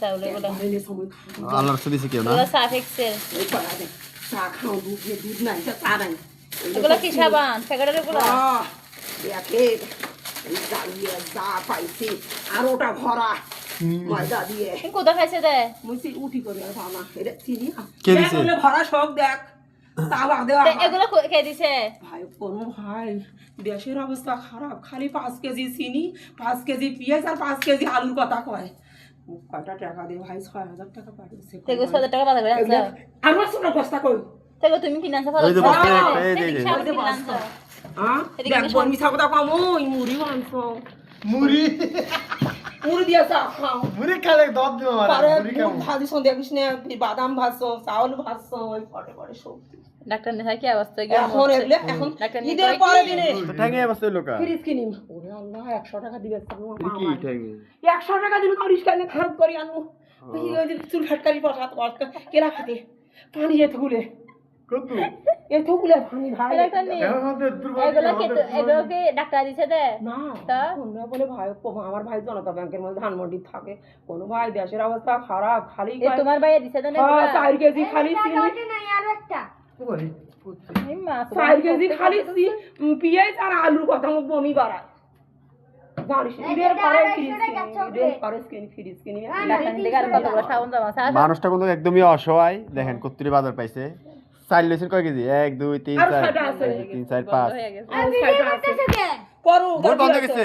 চাউল এগুলো আল্লাহর রাস্তা দিছে কেউ না এগুলো সার্ফ এক্সেল চা খাও দুধ নাই চা নাই এগুলো কি সাবান প্যাকেটের এগুলো দেখে যা পাইছি আর ওটা ভরা ময়দা দিয়ে কোথা খাইছে দে মুসি উঠি করে ভানা এটা চিনি কে দিছে? ভরা সব দেখ তা দেওয়া এগুলো কে দিছে ভাই কোন ভাই দেশের অবস্থা খারাপ খালি 5 কেজি চিনি 5 কেজি পেঁয়াজ আর 5 কেজি আলুর কথা কয় কয়টা টাকা দে ভাই 6000 টাকা পাঠিয়েছে তেগো 6000 টাকা বাধা করে আনছো আমার ছোট বস্তা কই তেগো তুমি কিনে আনছো ওই যে বস্তা এই যে হ্যাঁ দেখ বল মিছা কথা কম ওই মুড়ি আনছো মুড়ি মুড়ি দিয়া চা খাও মুড়ি খালে দত দিও পারে মুড়ি খাও ভাজিস দেখিস না বাদাম ভাজছো চাউল ভাজছো ওই পটে পটে সব ডাক্তার নেই কি অবস্থা এখন এলে এখন ঈদের পরে দিনে তো ঠ্যাঙে বসে লোকা ফ্রিজ কিনিম ওরে আল্লাহ 100 টাকা দিবে কি ঠ্যাঙে 100 টাকা দিন করিস কেন খরচ করি আনু ওই যে চুল ফাটকারি পয়সা তো কেলা খাতে পানি যেতে গুলে কত এই তো গুলে পানি ভাই ডাক্তার নেই এগুলো কি ডাক্তার দিছে দে না তা তোমরা বলে ভাই আমার ভাই জনতা ব্যাংকের মধ্যে ধানমন্ডি থাকে কোন ভাই দেশের অবস্থা খারাপ খালি এ তোমার ভাই দিছে দে না 4 কেজি খালি চিনি নাই আর একটা এই মা 4 কেজি খালি পেঁয়াজ আর আলুর কথা মুখ বমি বাড়ায় জানিস ঈদের পরে ফ্রিজ কিনি ডাক্তার দিকে আর কতগুলো সাবান দাও আছে মানুষটা কিন্তু একদমই অসহায় দেখেন কত্রি বাজার পাইছে চাল লইছেন কয় কেজি 1 2 3 আর 4 ছয়টা আছে। 3 4 5 হয়ে গেছে আর ভিডিও করতেছে কে করু বন্ধ হয়ে গেছে